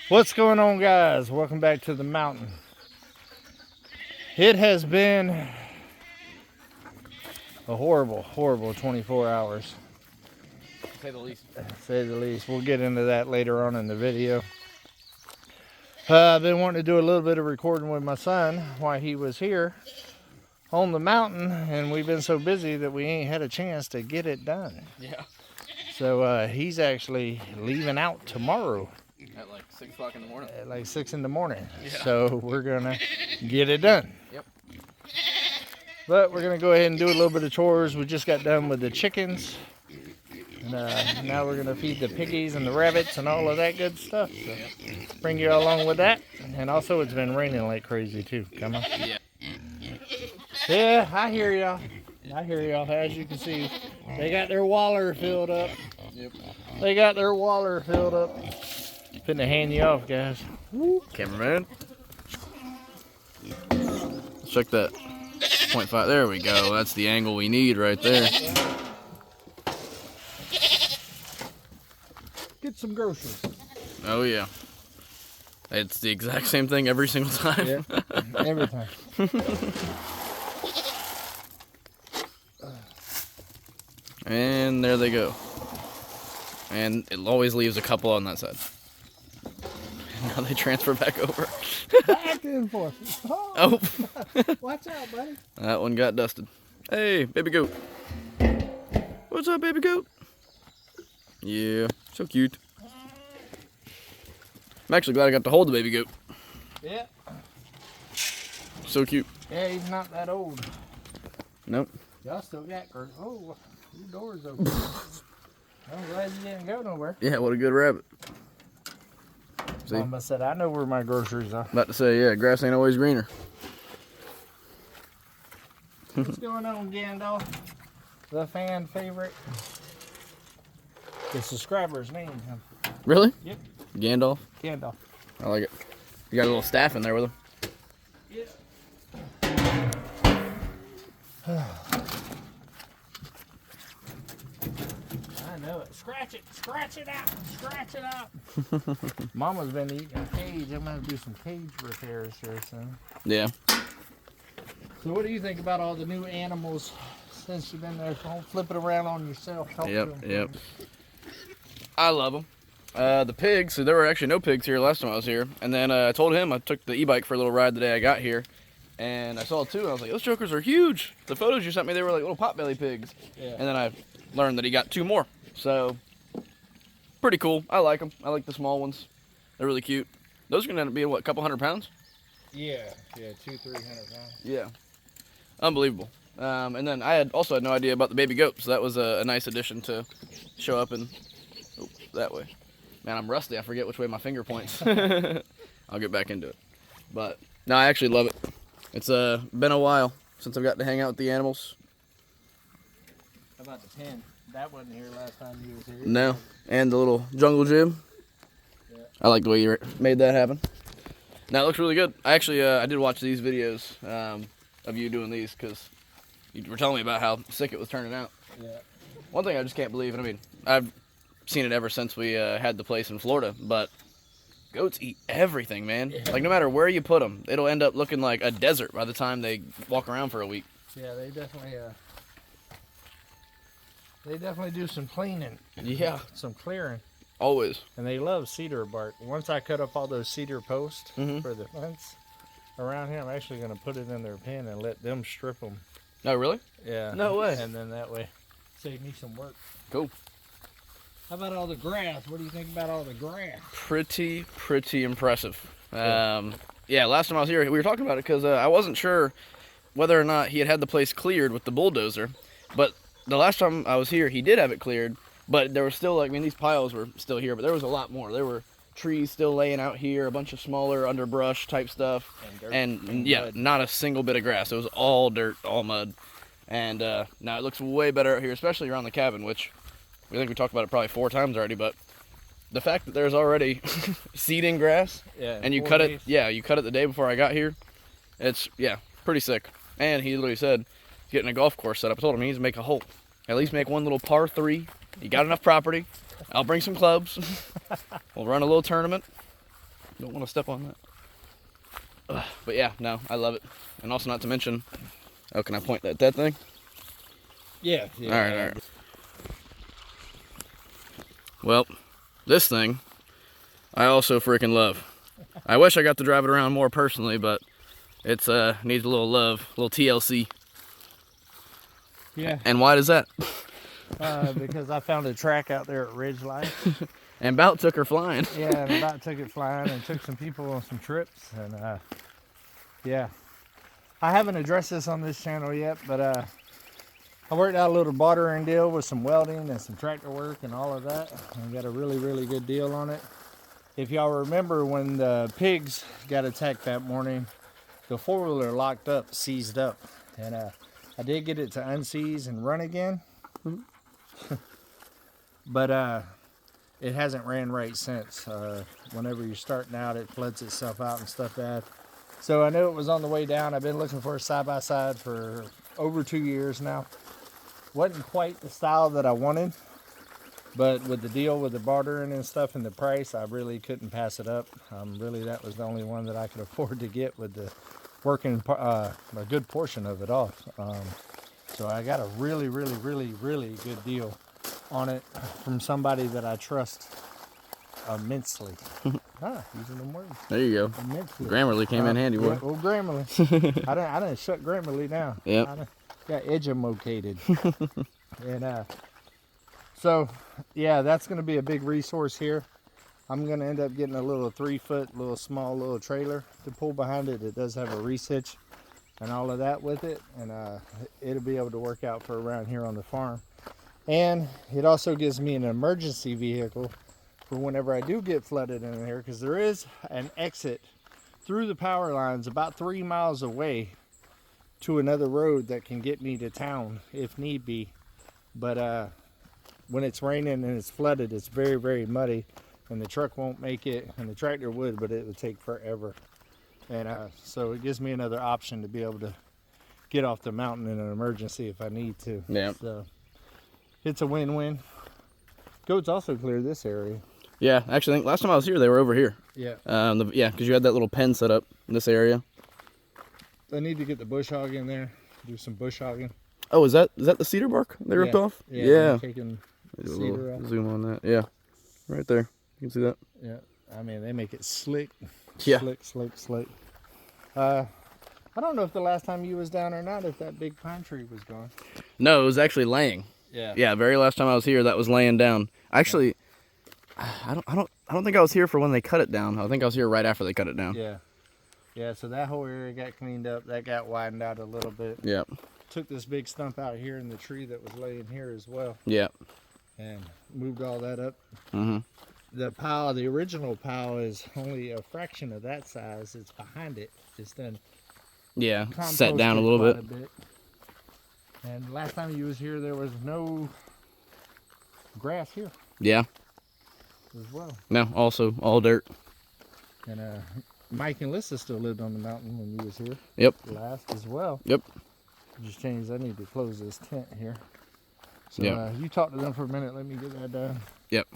What's going on, guys? Welcome back to the mountain. It has been a horrible 24 hours. To say the least. To say the least. We'll get into that later on in the video. I've been wanting to do a little bit of recording with my son while he was here on the mountain, and we've been so busy that we ain't had a chance to get it done. Yeah. So he's actually leaving out tomorrow. At like 6 o'clock in the morning. At like 6 in the morning. Yeah. So we're gonna get it done. Yep. But we're gonna go ahead and do a little bit of chores. We just got done with the chickens. And now we're gonna feed the piggies and the rabbits and all of that good stuff. So bring you along with that. And also it's been raining like crazy too. Come on. Yeah. Yeah, I hear y'all. I hear y'all. As you can see, they got their waller filled up. Yep. They got their waller filled up. Finna hand you off, guys. Cameraman. Let's check that. 0.5. There we go. That's the angle we need right there. Get some groceries. Oh yeah. It's the exact same thing every single time. Yeah, every time. And there they go. And it always leaves a couple on that side. Now they transfer back over. Back and forth. Oh. Watch out, buddy. That one got dusted. Hey, baby goat. What's up, baby goat? Yeah, so cute. I'm actually glad I got to hold the baby goat. Yeah. So cute. Yeah, he's not that old. Nope. Y'all still got oh, your door's open. I'm glad you didn't go nowhere. Yeah, what a good rabbit. See? Mama said, I know where my groceries are. About to say, yeah, grass ain't always greener. What's going on, Gandalf? The fan favorite. The subscriber's name. Really? Yep. Gandalf? Gandalf. I like it. You got a little staff in there with him. Yeah. I know it. Scratch it out, scratch it out. Mama's been eating a cage. I'm gonna do some cage repairs here soon. Yeah. So what do you think about all the new animals since you've been there? Don't flip it around on yourself. Talk to them. Yep. I love them. The pigs, so there were actually no pigs here last time I was here. And then I told him I took the e-bike for a little ride the day I got here. And I saw two, and I was like, those jokers are huge. The photos you sent me, they were like little potbelly pigs. Yeah. And then I learned that he got two more. So, pretty cool. I like them. I like the small ones. They're really cute. Those are going to end up being, what, a couple 100 pounds? Yeah, 200-300 pounds. Yeah. Unbelievable. And then I also had no idea about the baby goat, so that was a nice addition to show up and, oh, that way. Man, I'm rusty. I forget which way my finger points. I'll get back into it. But, no, I actually love it. It's been a while since I've got to hang out with the animals. How about the pen? That wasn't here last time you was here. No. And the little jungle gym. Yeah. I like the way you made that happen. Now, it looks really good. I actually, I did watch these videos of you doing these because you were telling me about how sick it was turning out. Yeah. One thing I just can't believe, and I mean, I've seen it ever since we had the place in Florida, but goats eat everything, man. Yeah. Like, no matter where you put them, it'll end up looking like a desert by the time they walk around for a week. Yeah, they definitely do some cleaning. Yeah. Some clearing. Always. And they love cedar bark. Once I cut up all those cedar posts for the fence around here, I'm actually going to put it in their pen and let them strip them. Oh, really? Yeah. No way. And then that way, save me some work. Cool. How about all the grass? What do you think about all the grass? Pretty impressive. Yeah, last time I was here, we were talking about it because I wasn't sure whether or not he had the place cleared with the bulldozer. But the last time I was here, he did have it cleared. But there was still, like, I mean, these piles were still here, but there was a lot more. There were trees still laying out here, a bunch of smaller underbrush type stuff. And yeah, mud. Not a single bit of grass. It was all dirt, all mud. And now it looks way better out here, especially around the cabin, which I think we talked about it probably 4 times already, but the fact that there's already seeding grass, and you cut it, you cut it the day before I got here, it's, pretty sick. And he literally said he's getting a golf course set up. I told him he needs to make a hole. At least make one little par 3. You got enough property. I'll bring some clubs. We'll run a little tournament. Don't want to step on that. But yeah, no, I love it. And also, not to mention, oh, can I point at that thing? Yeah. All right. Well, this thing, I also freaking love. I wish I got to drive it around more personally, but it's needs a little love, a little TLC. Yeah. And why does that? Because I found a track out there at Ridge Life. And about took her flying. Yeah, and about took it flying and took some people on some trips. And yeah, I haven't addressed this on this channel yet, but I worked out a little bartering deal with some welding and some tractor work and all of that, and got a really, really good deal on it. If y'all remember when the pigs got attacked that morning, the four-wheeler locked up, seized up, and I did get it to unseize and run again. But it hasn't ran right since. Whenever you're starting out, it floods itself out and stuff bad. So I knew it was on the way down. I've been looking for a side-by-side for over 2 years now. Wasn't quite the style that I wanted, but with the deal with the bartering and stuff and the price, I really couldn't pass it up. Really, that was the only one that I could afford to get with the working a good portion of it off. So I got a really, really, really, really good deal on it from somebody that I trust immensely. Using them words. There you go. Immensely. Grammarly came in handy, boy. Yeah, old Grammarly. I done shut Grammarly down. Yep. I done got educated. And so yeah, that's going to be a big resource here. I'm going to end up getting a little 3-foot, small little trailer to pull behind it. It does have a reach hitch and all of that with it, and it'll be able to work out for around here on the farm. And it also gives me an emergency vehicle for whenever I do get flooded in here, because there is an exit through the power lines about 3 miles away to another road that can get me to town if need be. But when it's raining and it's flooded, it's very, very muddy, and the truck won't make it, and the tractor would, but it would take forever. And so it gives me another option to be able to get off the mountain in an emergency if I need to. Yeah. So it's a win-win. Goats also clear this area. Yeah, actually, I think last time I was here, they were over here. Yeah. Yeah, because you had that little pen set up in this area. I need to get the bush hog in there, do some bush hogging. Oh, is that the cedar bark they ripped off? Yeah. I'm taking Do a cedar little off. zoom on that. Yeah, right there. You can see that. Yeah. I mean, they make it slick. Yeah. Slick. I don't know if the last time you was down or not, if that big pine tree was gone. No, it was actually laying. Yeah. Yeah, very last time I was here, that was laying down. Actually, I don't think I was here for when they cut it down. I think I was here right after they cut it down. Yeah. Yeah, so that whole area got cleaned up. That got widened out a little bit. Yeah. Took this big stump out here in the tree that was laying here as well. Yeah. And moved all that up. Mm-hmm. The original pile is only a fraction of that size. It's behind it. Just done. Yeah, set down a little bit. And last time you was here, there was no grass here Yeah. as well. No, also all dirt. And Mike and Lissa still lived on the mountain when you was here. Yep. Last as well. Yep. Just changed. I need to close this tent here. So Yep. you talk to them for a minute. Let me get that done. Yep.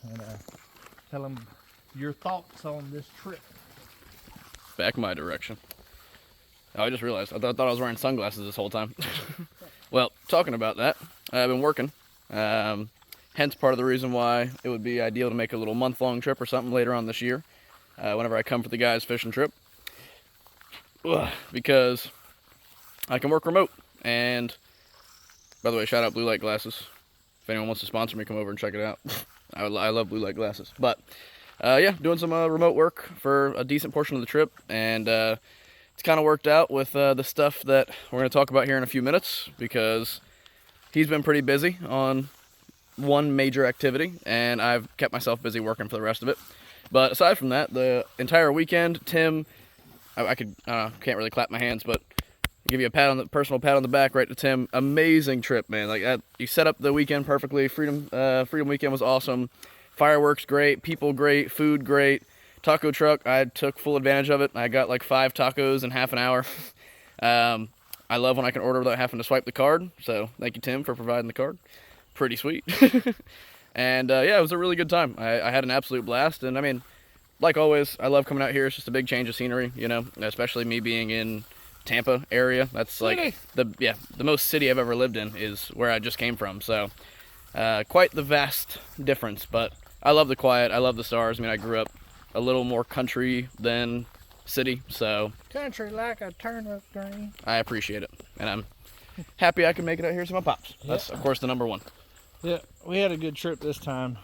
And tell them your thoughts on this trip. Back my direction. Oh, I just realized. I thought I was wearing sunglasses this whole time. Well, talking about that, I've been working. Hence part of the reason why it would be ideal to make a little month-long trip or something later on this year. Whenever I come for the guys' fishing trip. Because I can work remote. And, by the way, shout out Blue Light Glasses. If anyone wants to sponsor me, come over and check it out. I love Blue Light Glasses. But, yeah, doing some remote work for a decent portion of the trip. And it's kind of worked out with the stuff that we're going to talk about here in a few minutes. Because he's been pretty busy on one major activity. And I've kept myself busy working for the rest of it. But aside from that, the entire weekend, Tim, I can't really clap my hands, but give you a personal pat on the back right to Tim. Amazing trip, man. Like you set up the weekend perfectly. Freedom weekend was awesome. Fireworks great, people great, food great. Taco truck, I took full advantage of it. I got like 5 tacos in half an hour. I love when I can order without having to swipe the card. So thank you, Tim, for providing the card. Pretty sweet. And yeah, it was a really good time. I had an absolute blast. And I mean, like always, I love coming out here. It's just a big change of scenery, you know, especially me being in Tampa area. That's like the most city I've ever lived in is where I just came from. So quite the vast difference, but I love the quiet. I love the stars. I mean, I grew up a little more country than city, so Country like a turnip green. I appreciate it, and I'm happy I can make it out here to my pops. That's of course the number one. Yeah, we had a good trip this time,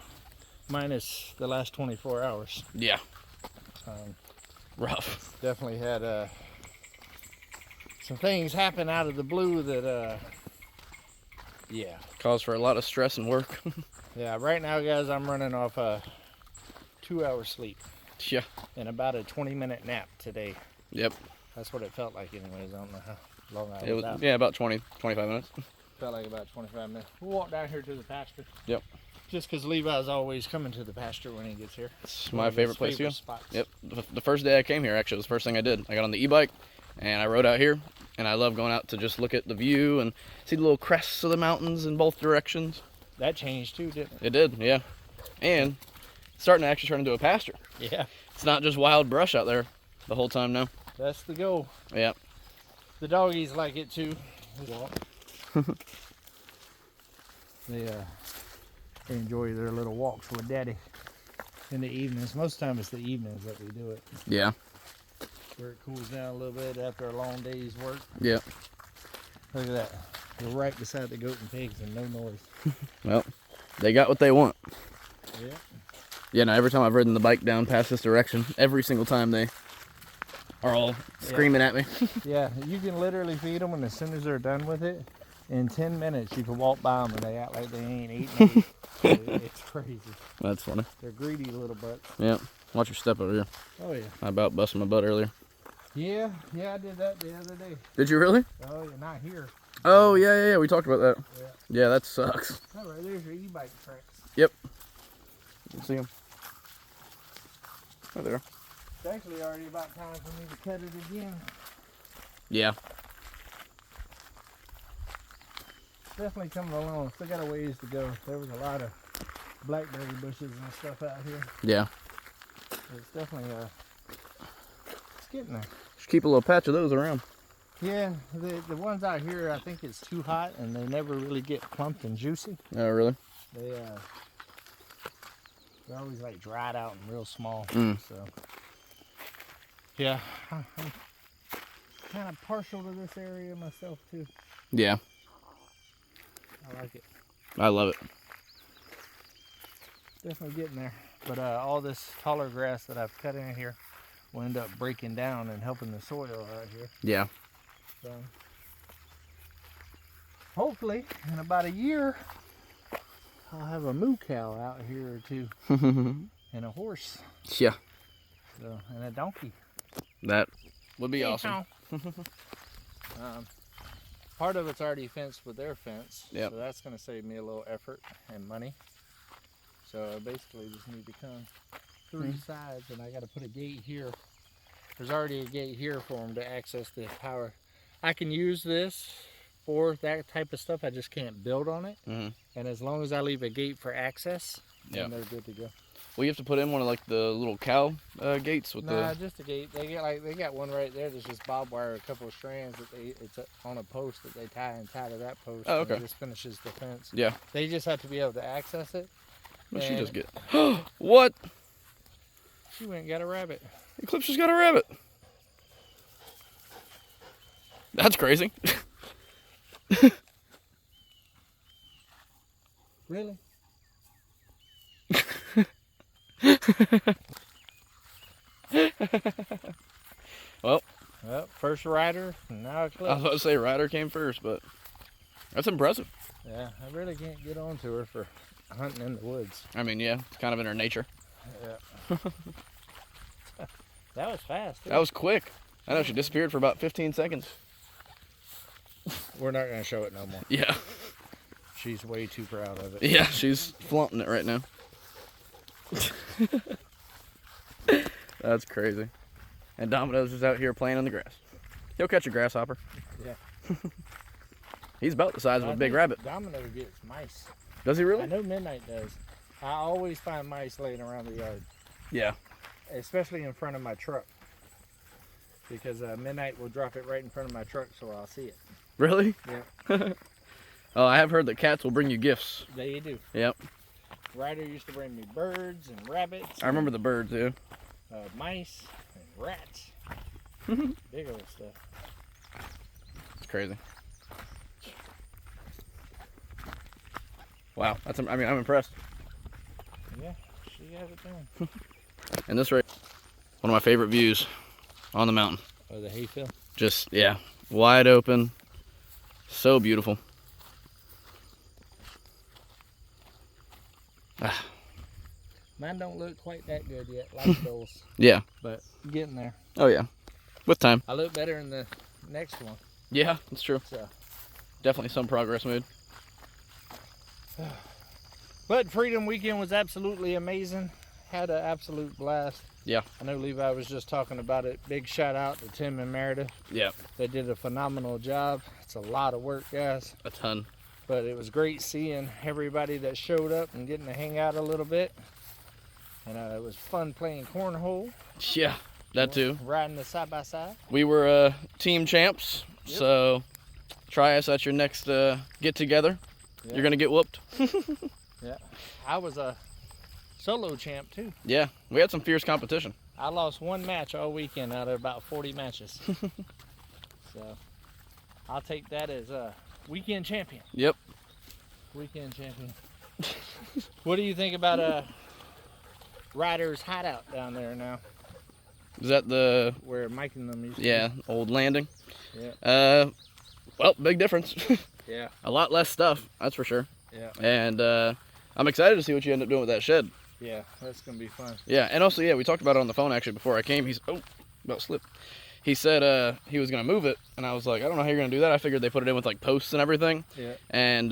minus the last 24 hours. Yeah. Rough. Definitely had some things happen out of the blue that, yeah. Cause for a lot of stress and work. Yeah, right now, guys, I'm running off a 2-hour sleep. Yeah. And about a 20-minute nap today. Yep. That's what it felt like anyways. I don't know how long I It was was out. yeah, about 20, 25 minutes. Felt like about 25 minutes. We'll walk down here to the pasture. Yep. Just because Levi's always coming to the pasture when he gets here. It's my favorite place to go. Spots. Yep. The first day I came here, actually, was the first thing I did. I got on the e-bike, and I rode out here, and I love going out to just look at the view and see the little crests of the mountains in both directions. That changed too, didn't it? It did, yeah. And it's starting to actually turn into a pasture. Yeah. It's not just wild brush out there the whole time now. That's the goal. Yeah. The doggies like it too. They enjoy their little walks with Daddy in the evenings. Most of the time it's the evenings that we do it. Yeah. Where it cools down a little bit after a long day's work. Yeah. Look at that. We're right beside the goat and pigs and no noise. Well, they got what they want. Yeah. Yeah, no, every time I've ridden the bike down past this direction, every single time they are all screaming at me. Yeah, you can literally feed them, and as soon as they're done with it, in 10 minutes you can walk by them and they act like they ain't eating it. It's crazy. That's funny. They're greedy little butts. Yeah. Watch your step over here. Oh yeah. I about busted my butt earlier. Yeah, I did that the other day. Did you really? Oh, yeah, not here. Oh, yeah, we talked about that. Yeah. Yeah, that sucks. All right, there's your e-bike tracks. Yep. You can see them. Oh, there. It's actually already about time for me to cut it again. Yeah. Definitely coming along. Still got a ways to go. There was a lot of blackberry bushes and stuff out here. Yeah. It's definitely it's getting there. Just keep a little patch of those around. Yeah, the ones out here, I think it's too hot and they never really get plumped and juicy. Oh, really? They're always like dried out and real small. So yeah, I'm kind of partial to this area myself too. Yeah. I like it. I love it. Definitely getting there. But all this taller grass that I've cut in here will end up breaking down and helping the soil out here. Yeah. So hopefully in about a year I'll have a moo cow out here or two and a horse. Yeah. So, and a donkey. That would be awesome. Part of it's already fenced with their fence. Yep. So that's going to save me a little effort and money. So I basically just need to come 3 sides, and I got to put a gate here. There's already a gate here for them to access the power. I can use this for that type of stuff. I just can't build on it. And as long as I leave a gate for access, then they're good to go. Well, you have to put in one of like the little cow gates with Just a gate. They got one right there that's just barbed wire, a couple of strands that it's on a post that they tie to that post. Oh, okay. And it just finishes the fence. Yeah. They just have to be able to access it. What she just get? What? She went and got a rabbit. Eclipse just got a rabbit. That's crazy. Really? Well, first rider, now I was Eclipse. about to say Ryder came first, but that's impressive. Yeah, I really can't get on to her for hunting in the woods. I mean, yeah, it's kind of in her nature. Yeah. That was fast. That was quick. I know she disappeared for about 15 seconds. We're not going to show it no more. Yeah. She's way too proud of it. Yeah, she's flaunting it right now. That's crazy. And Domino's is out here playing on the grass. He'll catch a grasshopper. Yeah. He's about the size of a big rabbit. Domino gets mice. Does he I really? know Midnight does. I always find mice laying around the yard. Yeah. especially in front of my truck. Because midnight will drop it right in front of my truck, so I'll see it. Really? Yeah. Oh, I have heard that cats will bring you gifts. They do. Yep. Ryder used to bring me birds and rabbits. I remember the birds, yeah. Mice and rats. Big old stuff. It's crazy. Wow, that's. I mean, I'm impressed. Yeah, she has it done. And this right, one of my favorite views on the mountain. Oh, the hayfield. Just wide open, so beautiful. Mine don't look quite that good yet, like those. Yeah. But getting there. Oh yeah, with time. I look better in the next one. Yeah, that's true. So. Definitely some progress made. But Freedom Weekend was absolutely amazing. Had an absolute blast. Yeah. I know Levi was just talking about it. Big shout out to Tim and Meredith. Yeah. They did a phenomenal job. It's a lot of work, guys. A ton. But it was great seeing everybody that showed up and getting to hang out a little bit. And it was fun playing cornhole. Yeah, that too. Riding the side by side. We were team champs, Yep. so try us at your next get together. Yep. You're gonna get whooped. Yeah. I was a solo champ too. Yeah, we had some fierce competition. I lost one match all weekend out of about 40 matches. So I'll take that as a weekend champion. Yep. Weekend champion. What do you think about Ryder's hideout down there now? Is that the Where Mike and them used to yeah old landing? Yeah. Well, big difference. Yeah. A lot less stuff, that's for sure. Yeah. And I'm excited to see what you end up doing with that shed. Yeah, that's gonna be fun. Yeah, and also we talked about it on the phone actually before I came. He's about slipped. He said he was gonna move it, and I was like, I don't know how you're gonna do that. I figured they put it in with like posts and everything. Yeah. And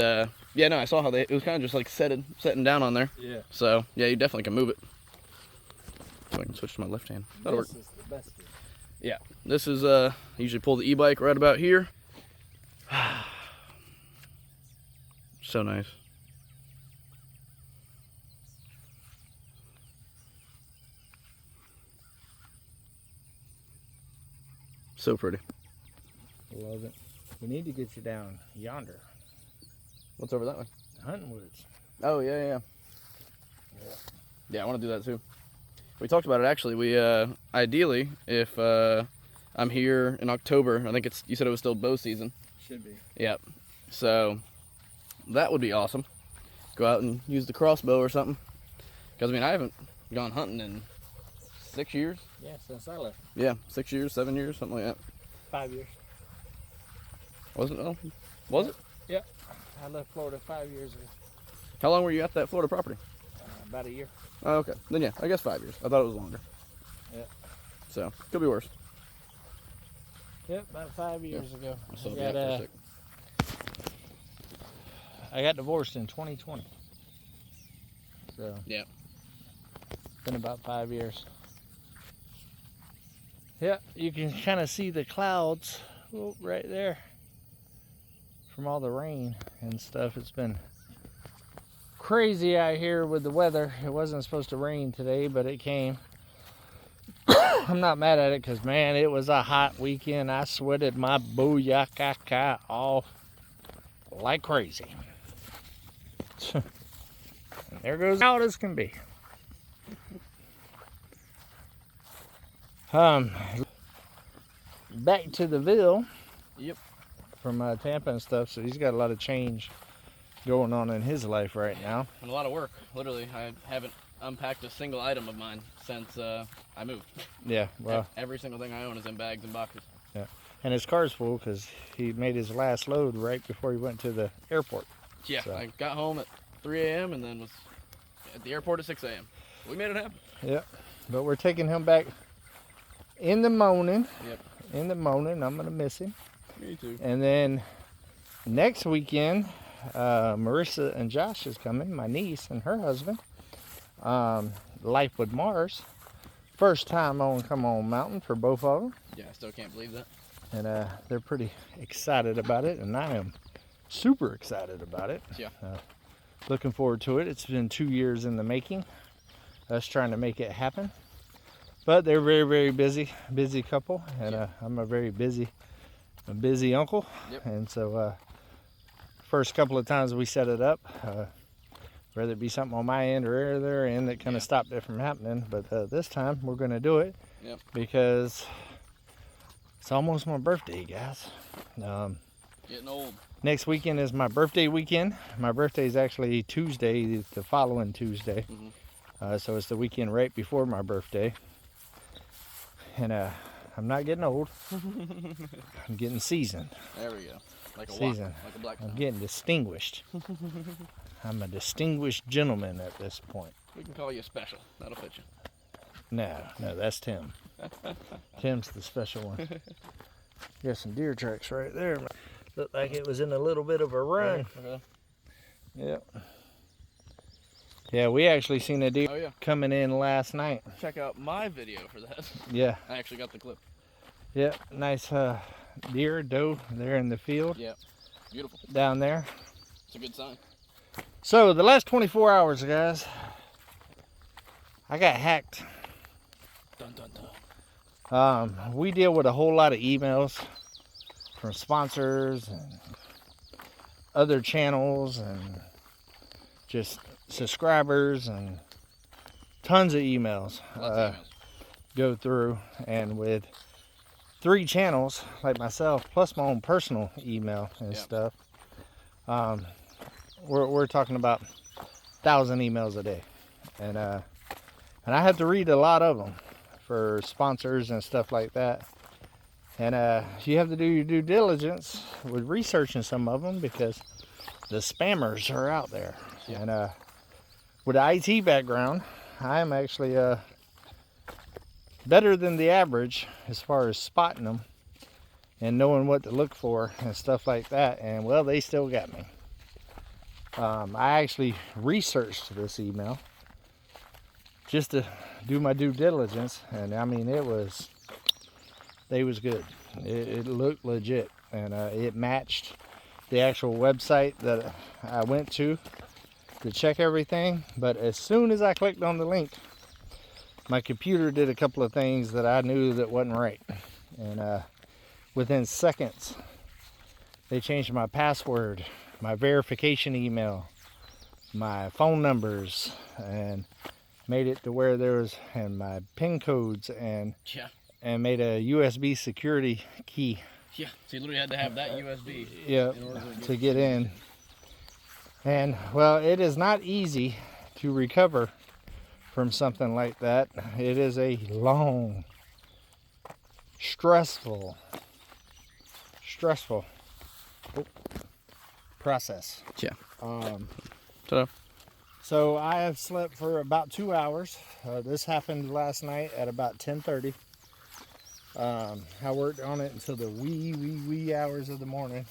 yeah, no, I saw how it was kind of just like setting down on there. Yeah. So yeah, you definitely can move it. So I can switch to my left hand. That'll work. This is the best. Yeah, this is I usually pull the e-bike right about here. So nice. So pretty. Love it. We need to get you down yonder. What's over that way? Hunting woods. Oh yeah. Yeah, I want to do that too. We talked about it actually. We ideally, if I'm here in October, I think you said it was still bow season. Should be. Yep. So that would be awesome. Go out and use the crossbow or something. Because I mean, I haven't gone hunting in 6 years. Yeah, since I left. Yeah, 6 years, 7 years, something like that. 5 years. Wasn't it? Was it? Yeah. I left Florida 5 years ago. How long were you at that Florida property? About a year. Oh, okay. Then yeah, I guess 5 years. I thought it was longer. Yeah. So could be worse. Yep, about 5 years ago. So yeah, for a sec. I got divorced in 2020. So Yeah. been about 5 years. Yeah, you can kind of see the clouds right there from all the rain and stuff. It's been crazy out here with the weather. It wasn't supposed to rain today, but it came. I'm not mad at it because, man, it was a hot weekend. I sweated my booyakaka off like crazy. And there goes out as can be. Back to the Ville. Yep. From Tampa and stuff, so he's got a lot of change going on in his life right now. And a lot of work. Literally, I haven't unpacked a single item of mine since I moved. Yeah, well, Every single thing I own is in bags and boxes. yeah, and his car's full because he made his last load right before he went to the airport. Yeah, So. I got home at 3 a.m. and then was at the airport at 6 a.m. We made it happen. Yeah, but we're taking him back in the morning. Yep. In the morning, I'm gonna miss him. Me too. And then next weekend, Marissa and Josh is coming, my niece and her husband. Life with Mars. First time on Come On Mountain for both of them. Yeah, I still can't believe that. And they're pretty excited about it, and I am super excited about it. Yeah. Looking forward to it. It's been 2 years in the making, us trying to make it happen. But they're very busy couple, and I'm a very busy uncle. Yep. And so first couple of times we set it up, whether it be something on my end or their end that kind of stopped it from happening, but this time we're going to do it. Yep. Because it's almost my birthday, guys. Getting old. Next weekend is my birthday weekend. My birthday is actually Tuesday, the following Tuesday. So it's the weekend right before my birthday. And I'm not getting old. I'm getting seasoned. There we go. Like a Seasoned. like a black I'm tie. getting distinguished. I'm a distinguished gentleman at this point. We can call you special. That'll fit you. No, that's Tim. Tim's the special one. Got some deer tracks right there. Looked like it was in a little bit of a run. Okay. Yep. Yeah, we actually seen a deer Oh, yeah. coming in last night. Check out my video for that. Yeah. I actually got the clip. Yep. Nice deer, doe there in the field. Yeah. Beautiful. Down there. It's a good sign. So the last 24 hours, guys, I got hacked. Dun, dun, dun. We deal with a whole lot of emails from sponsors and other channels and just subscribers, and tons of emails go through. And with 3 channels like myself, plus my own personal email and stuff, we're talking about 1,000 emails a day, and I have to read a lot of them for sponsors and stuff like that. And you have to do your due diligence with researching some of them, because the spammers are out there. Yeah. And with an IT background, I am actually better than the average as far as spotting them and knowing what to look for and stuff like that. And well, they still got me. I actually researched this email just to do my due diligence, and I mean, they was good. It looked legit, and it matched the actual website that I went to check everything. But as soon as I clicked on the link, my computer did a couple of things that I knew that wasn't right, and within seconds they changed my password, my verification email, my phone numbers, and made it to where there was, and my PIN codes, and made a USB security key. Yeah, so you literally had to have that USB. Yeah, to get in. And well, it is not easy to recover from something like that. It is a long, stressful process. Yeah. So I have slept for about 2 hours. This happened last night at about 10:30. I worked on it until the wee hours of the morning.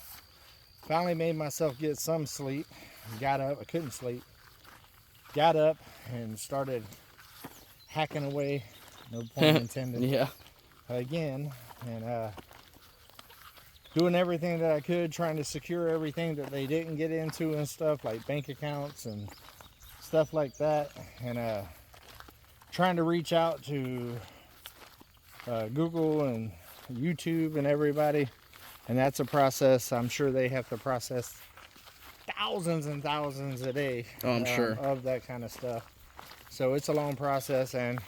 Finally made myself get some sleep. Got up. I couldn't sleep. Got up and started hacking away. No pun intended. Yeah. Again, and doing everything that I could, trying to secure everything that they didn't get into and stuff, like bank accounts and stuff like that, and trying to reach out to Google and YouTube and everybody, and that's a process. I'm sure they have to process thousands and thousands a day. Oh, I'm sure. Of that kind of stuff. So it's a long process, and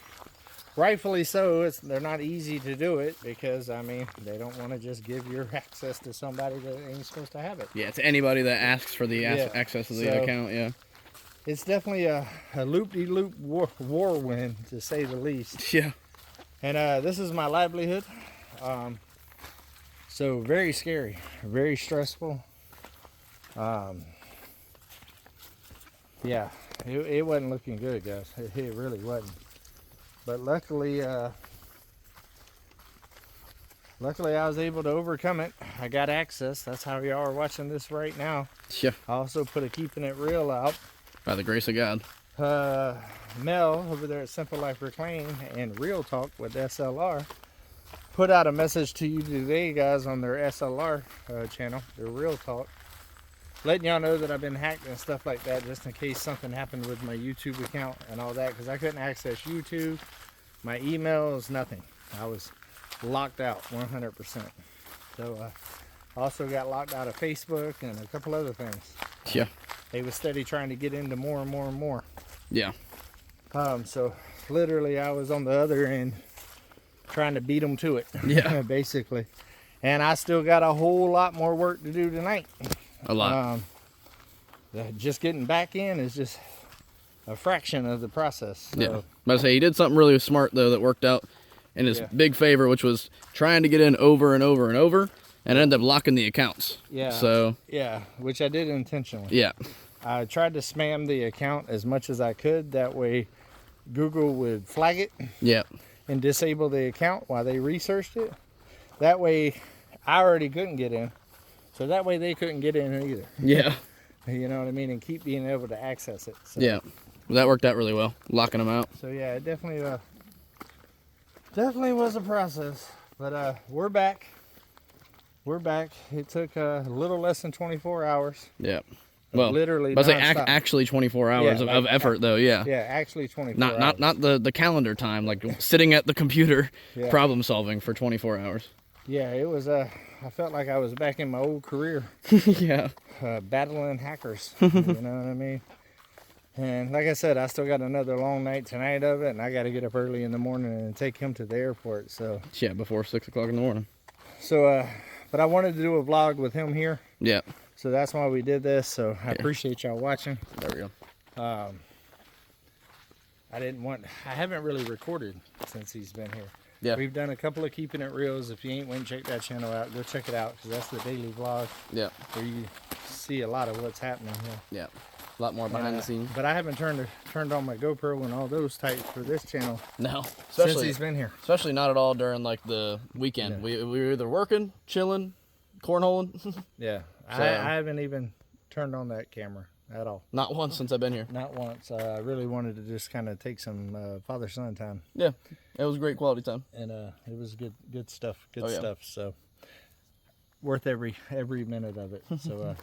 rightfully so. They're not easy to do it, because I mean, they don't want to just give your access to somebody that ain't supposed to have it. Yeah, to anybody that asks for the access to the account. Yeah. It's definitely a loop-de-loop whirlwind, to say the least. Yeah. And this is my livelihood. So very scary, very stressful. Yeah, it wasn't looking good, guys. It really wasn't. But luckily I was able to overcome it. I got access. That's how y'all are watching this right now. Yeah. I also put a Keeping It Real out. By the grace of God. Mel over there at Simple Life Reclaim and Real Talk with SLR put out a message to you today, guys, on their SLR channel, their Real Talk, letting y'all know that I've been hacked and stuff like that, just in case something happened with my YouTube account and all that, because I couldn't access YouTube. my emails, nothing. I was locked out 100%. So also got locked out of Facebook and a couple other things. Yeah. They was steady trying to get into more and more and more. Yeah. So literally I was on the other end trying to beat them to it. Yeah. Basically. And I still got a whole lot more work to do tonight. A lot. Just getting back in is just a fraction of the process. So. Yeah. But I say he did something really smart though that worked out in his Yeah. big favor, which was trying to get in over and over and over, and ended up locking the accounts. Yeah. So. Yeah, which I did intentionally. Yeah. I tried to spam the account as much as I could. That way Google would flag it Yeah. and disable the account while they researched it. That way I already couldn't get in. So that way they couldn't get in either. Yeah. You know what I mean? And keep being able to access it. So, Yeah. That worked out really well, locking them out. So yeah, it definitely was a process. But we're back. We're back. It took a little less than 24 hours. Yeah. Well, literally but I say nonstop. actually 24 hours Yeah, of effort though. Yeah. Yeah, actually 24 hours. Not the calendar time, like sitting at the computer Yeah. problem solving for 24 hours. Yeah, it was I felt like I was back in my old career, Yeah. battling hackers. You know what I mean? And like I said, I still got another long night tonight of it, and I got to get up early in the morning and take him to the airport. So Yeah, before 6 o'clock in the morning. But I wanted to do a vlog with him here, Yeah. so that's why we did this. So I appreciate y'all watching. There we go. I haven't really recorded since he's been here. Yeah. We've done a couple of keeping it reels. If you ain't went and check that channel out, go check it out, because that's the daily vlog Yeah. where you see a lot of what's happening here. Yeah. A lot more behind the scenes. But I haven't turned on my GoPro and all those types for this channel No. since Especially he's been here. especially not at all during like the weekend. Yeah. We were either working, chilling, cornholing. Yeah, So- I haven't even turned on that camera at all. Not once since I've been here. Not once. I really wanted to just kind of take some father-son time, Yeah. It was great quality time. and it was good stuff. Good Oh, yeah. stuff. So worth every minute of it. So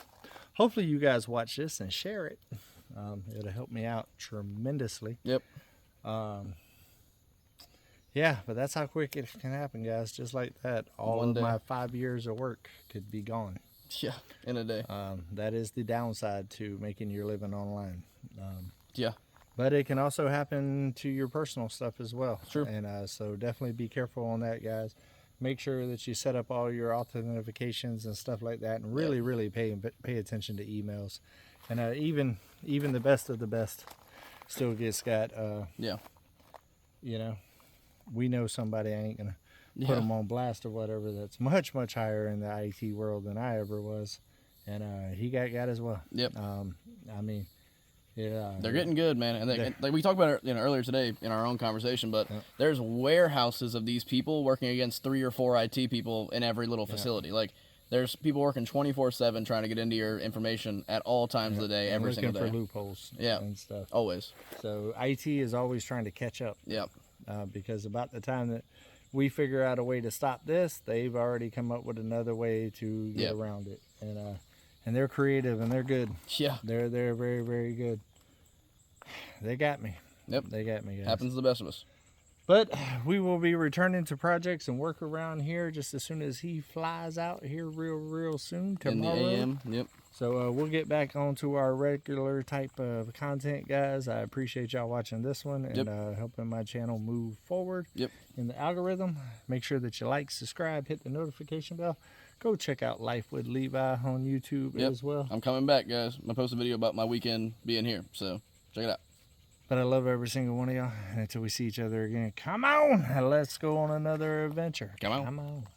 hopefully you guys watch this and share it. It'll help me out tremendously. Yep. Yeah, but that's how quick it can happen, guys. Just like that, all One of day. my 5 years of work could be gone. Yeah. In a day. That is the downside to making your living online. Yeah. But it can also happen to your personal stuff as well. True. And so definitely be careful on that, guys. Make sure that you set up all your authentications and stuff like that, and really pay attention to emails. And even the best of the best still gets got. Yeah. You know, we know somebody. I ain't gonna put Yeah. them on blast or whatever. That's much higher in the IT world than I ever was, and he got as well. Yep. I mean, yeah, They're getting good, man. And like we talked about it, earlier today in our own conversation, but there's warehouses of these people working against 3 or 4 IT people in every little facility. Like there's people working 24/7 trying to get into your information at all times of the day, every looking single day. for loopholes. Yeah. And stuff. Always. So IT is always trying to catch up. Yep. Because about the time that we figure out a way to stop this, they've already come up with another way to get Yep. around it. And they're creative and they're good. Yeah. They're very, very good. They got me. Yep. They got me, guys. Happens to the best of us. But we will be returning to projects and work around here just as soon as he flies out here real soon tomorrow. In the AM. Yep. So we'll get back onto our regular type of content, guys. I appreciate y'all watching this one and helping my channel move forward Yep. in the algorithm. Make sure that you like, subscribe, hit the notification bell. Go check out Life with Levi on YouTube as well. I'm coming back, guys. I'm gonna post a video about my weekend being here, so check it out. But I love every single one of y'all. And until we see each other again, come on, let's go on another adventure. Come on. Come on.